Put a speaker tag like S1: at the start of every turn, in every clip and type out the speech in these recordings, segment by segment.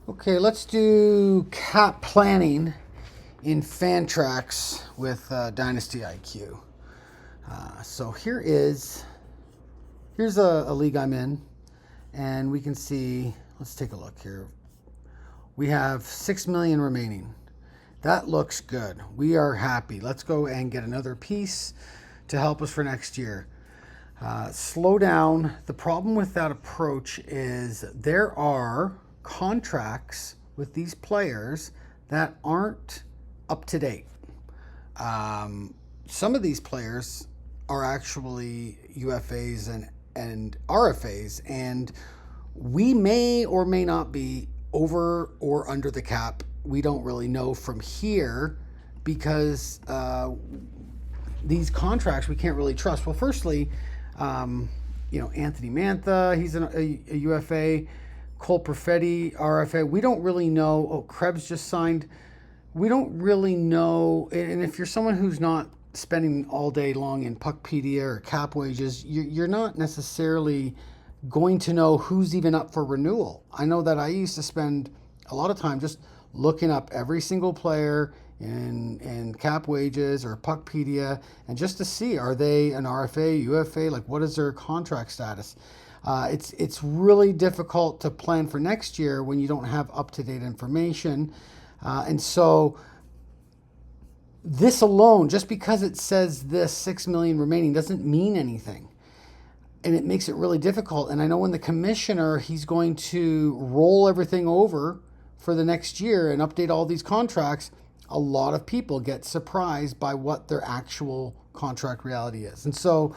S1: Okay, let's do cap planning in Fantrax with DynastyIQ. So here's a league I'm in, and we can see. Let's take a look here. We have 6 million remaining. That looks good. We are happy. Let's go and get another piece to help us for next year. Slow down. The problem with that approach is there are contracts with these players that aren't up to date. Some of these players are actually UFAs and RFAs, and we may or may not be over or under the cap. We don't really know from here because these contracts we can't really trust. Well, firstly, Anthony Mantha, he's a UFA. Cole Perfetti, RFA. We don't really know. Oh, Krebs just signed. We don't really know. And if you're someone who's not spending all day long in Puckpedia or cap wages, you're not necessarily going to know who's even up for renewal. I know that I used to spend a lot of time just looking up every single player in cap wages or Puckpedia, and just to see, are they an RFA, UFA, like what is their contract status? It's really difficult to plan for next year when you don't have up-to-date information. And so this alone, just because it says this 6 million remaining, doesn't mean anything. And it makes it really difficult. And I know when the commissioner, he's going to roll everything over for the next year and update all these contracts, a lot of people get surprised by what their actual contract reality is. And so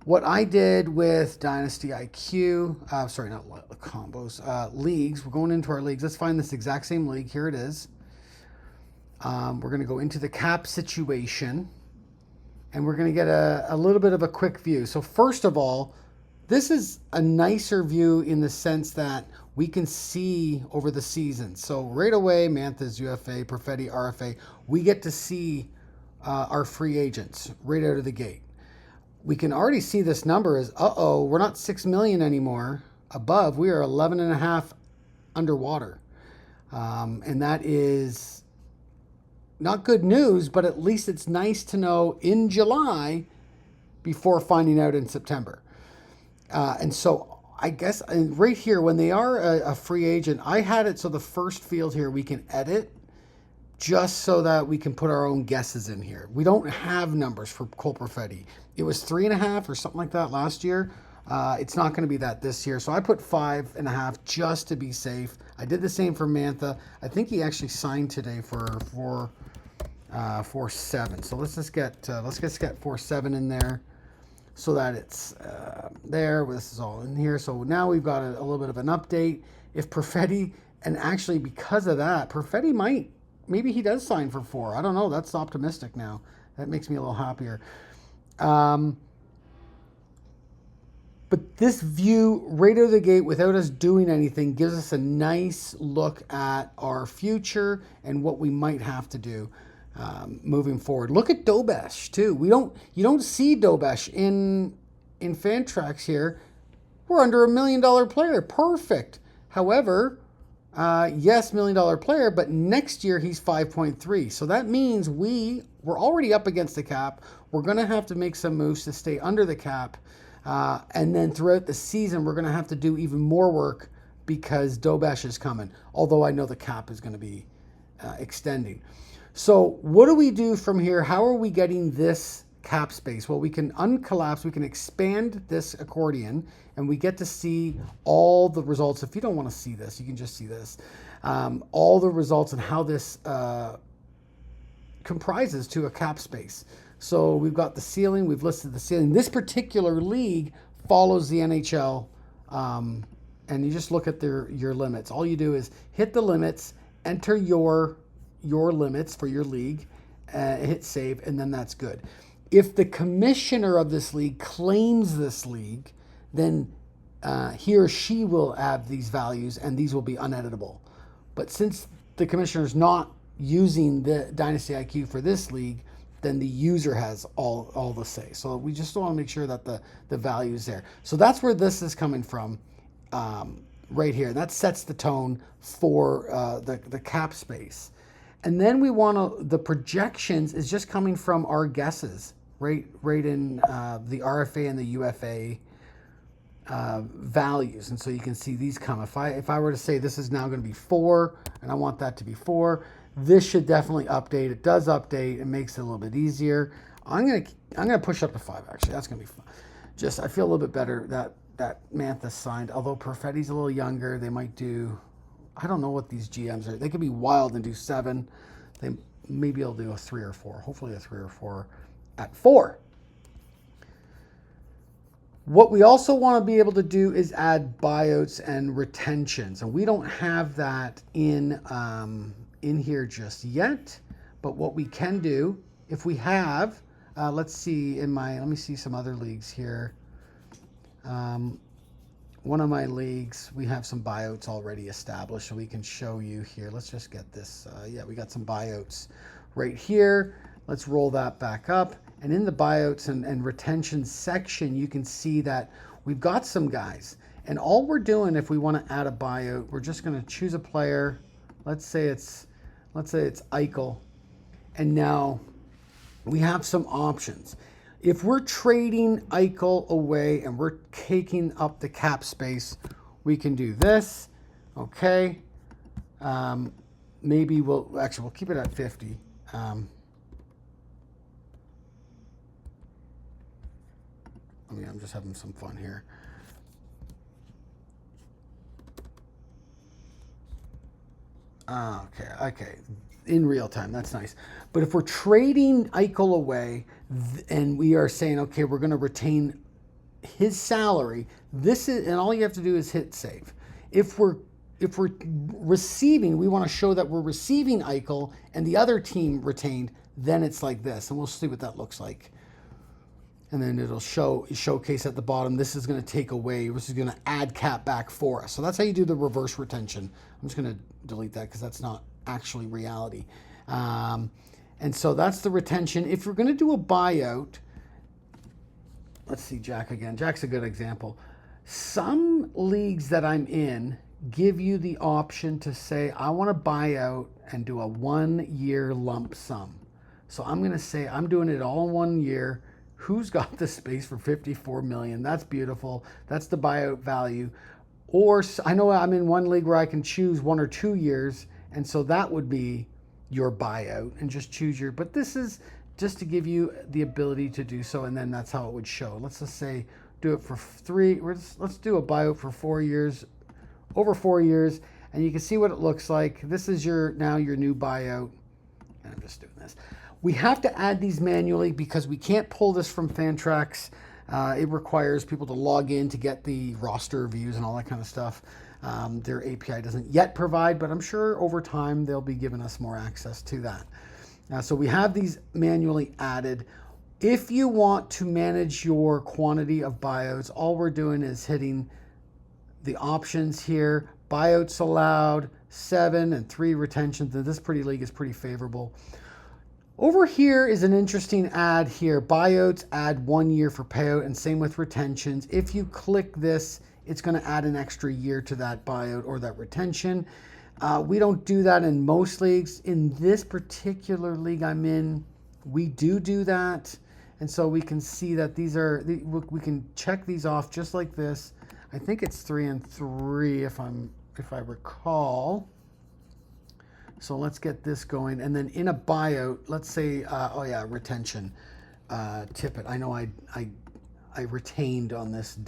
S1: what I did with DynastyIQ, sorry, not combos, leagues, we're going into our leagues. Let's find this exact same league. Here it is. We're going to go into the cap situation, and we're going to get a little bit of a quick view. So first of all, this is a nicer view in the sense that we can see over the season. So right away, Mantha's UFA, Perfetti, RFA, we get to see our free agents right out of the gate. We can already see this number is, we're not 6 million anymore above. We are 11.5 underwater. And that is not good news, but at least it's nice to know in July before finding out in September. And so I guess right here, when they are a free agent, I had it so the first field here we can edit just so that we can put our own guesses in here. We don't have numbers for Cole Perfetti. It was 3.5 or something like that last year. It's not going to be that this year. So I put 5.5 just to be safe. I did the same for Mantha. I think he actually signed today for 4.7. So let's just get 4.7 in there so that it's there. This is all in here. So now we've got a little bit of an update. If Perfetti, and actually because of that, Perfetti maybe he does sign for 4. I don't know. That's optimistic now. That makes me a little happier. But this view right out of the gate without us doing anything gives us a nice look at our future and what we might have to do moving forward. Look at Dobesh too. You don't see Dobesh in Fantrax here. We're under $1 million player. Perfect. However, yes, $1 million player, but next year he's 5.3. So that means we're already up against the cap. We're going to have to make some moves to stay under the cap. And then throughout the season, we're going to have to do even more work because Dobesh is coming. Although I know the cap is going to be extending. So what do we do from here? How are we getting this cap space? Well, we can uncollapse. We can expand this accordion, and we get to see all the results. If you don't want to see this, you can just see this. All the results and how this comprises to a cap space. So we've got the ceiling. We've listed the ceiling. This particular league follows the NHL, and you just look at your limits. All you do is hit the limits, enter your limits for your league, hit save, and then that's good. If the commissioner of this league claims this league, then he or she will add these values, and these will be uneditable. But since the commissioner is not using the DynastyIQ for this league, then the user has all the say. So we just want to make sure that the value is there. So that's where this is coming from. right here. That sets the tone for the cap space. And then we want to, the projections is just coming from our guesses, right in the RFA and the UFA values. And so you can see these come. If I were to say this is now going to be 4 and I want that to be 4, this should definitely update. It does update. It makes it a little bit easier. I'm gonna push up to 5 actually. That's gonna be fun. Just I feel a little bit better that Manthus signed. Although Perfetti's a little younger, they might do. I don't know what these GMs are. They could be wild and do 7. They maybe they'll do a 3 or 4. Hopefully a 3 or 4 at 4. What we also want to be able to do is add buyouts and retentions, and we don't have that in here just yet. But what we can do, if we have, let's see let me see some other leagues here. One of my leagues, we have some buyouts already established, so we can show you here. Let's just get this. Yeah, we got some buyouts right here. Let's roll that back up. And in the buyouts and retention section, you can see that we've got some guys. And all we're doing, if we want to add a buyout, we're just going to choose a player. Let's say it's Eichel. And now we have some options. If we're trading Eichel away and we're taking up the cap space, we can do this. Okay. Maybe we'll keep it at 50. I'm just having some fun here. Okay. In real time, that's nice. But if we're trading Eichel away and we are saying, okay, we're going to retain his salary, and all you have to do is hit save. If we're receiving, we want to show that we're receiving Eichel and the other team retained, then it's like this, and we'll see what that looks like. And then it'll showcase at the bottom, this is going to take away, this is going to add cap back for us. So that's how you do the reverse retention. I'm just going to delete that because that's not actually reality. And so that's the retention. If we're going to do a buyout, let's see Jack again. Jack's a good example. Some leagues that I'm in give you the option to say, I want to buy out and do a 1-year lump sum. So I'm going to say, I'm doing it all in 1 year. Who's got the space for 54 million? That's beautiful. That's the buyout value. Or I know I'm in one league where I can choose 1 or 2 years, and so that would be your buyout, and just choose your, but this is just to give you the ability to do so, and then that's how it would show. Let's just say do it for 3, let's do a buyout for 4 years, over 4 years, and you can see what it looks like. This is now your new buyout, and I'm just doing this. We have to add these manually because we can't pull this from Fantrax. It requires people to log in to get the roster views and all that kind of stuff. Their API doesn't yet provide, but I'm sure over time they'll be giving us more access to that. So we have these manually added. If you want to manage your quantity of buyouts, all we're doing is hitting the options here. Buyouts allowed, 7 and 3 retentions. This league is pretty favorable. Over here is an interesting ad here. Buyouts add 1 year for payout, and same with retentions. If you click this, it's going to add an extra year to that buyout or that retention. We don't do that in most leagues. In this particular league I'm in, we do that. And so we can see that these are, we can check these off just like this. I think it's 3 and 3 if I recall. So let's get this going. And then in a buyout, let's say, retention, Tippett. I know I retained on this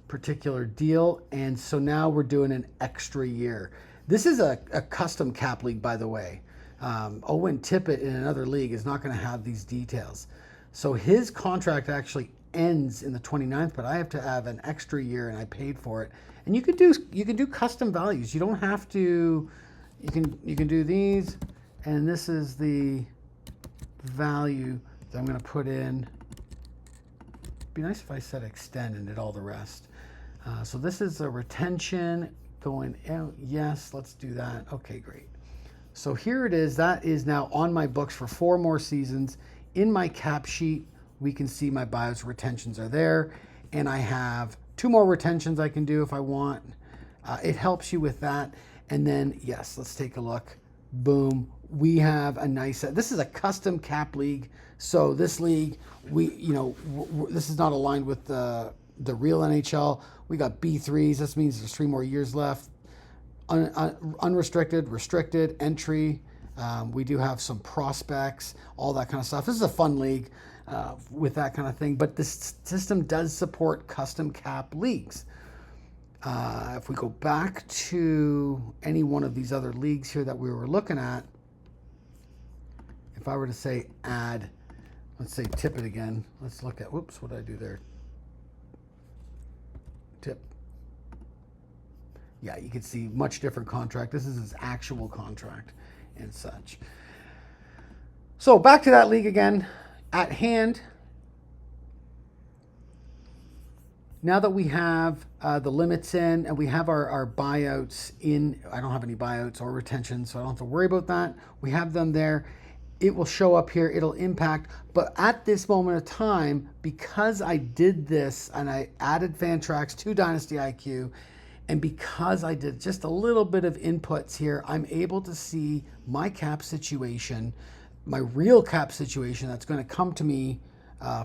S1: particular deal. And so now we're doing an extra year. This is a custom cap league, by the way. Owen Tippett in another league is not going to have these details. So his contract actually ends in the 29th, but I have to have an extra year and I paid for it. And you can do custom values. You don't have to. You can do these, and this is the value that I'm going to put in. It'd be nice if I said extend and did all the rest. So this is a retention going out. Yes, let's do that. Okay, great. So here it is. That is now on my books for 4 more seasons. In my cap sheet, we can see my buyouts retentions are there, and I have 2 more retentions I can do if I want. It helps you with that. And then, yes, let's take a look. Boom. We have a nice, this is a custom cap league. So this league, this is not aligned with the real NHL. We got B3s. This means there's 3 more years left. Unrestricted, restricted, entry. We do have some prospects, all that kind of stuff. This is a fun league with that kind of thing. But this system does support custom cap leagues. If we go back to any one of these other leagues here that we were looking at, if I were to say add, let's say tip it again. Let's look at, whoops, what did I do there? Tip. Yeah, you can see much different contract. This is his actual contract and such. So back to that league again. At hand, now that we have the limits in and we have our buyouts in, I don't have any buyouts or retention, so I don't have to worry about that. We have them there. It will show up here. It'll impact. But at this moment of time, because I did this and I added Fantrax to DynastyIQ, and because I did just a little bit of inputs here, I'm able to see my cap situation, my real cap situation that's going to come to me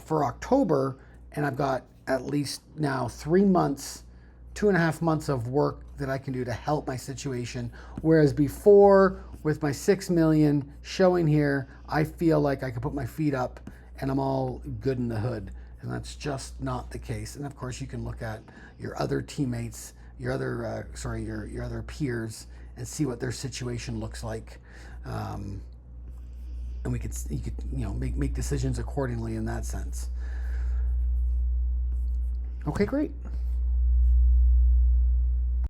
S1: for October. And I've got at least now 3 months, 2.5 months of work that I can do to help my situation. Whereas before, with my 6 million showing here, I feel like I could put my feet up and I'm all good in the hood. And that's just not the case. And of course, you can look at your other teammates, your other peers, and see what their situation looks like. And you could make decisions accordingly in that sense. Okay, great.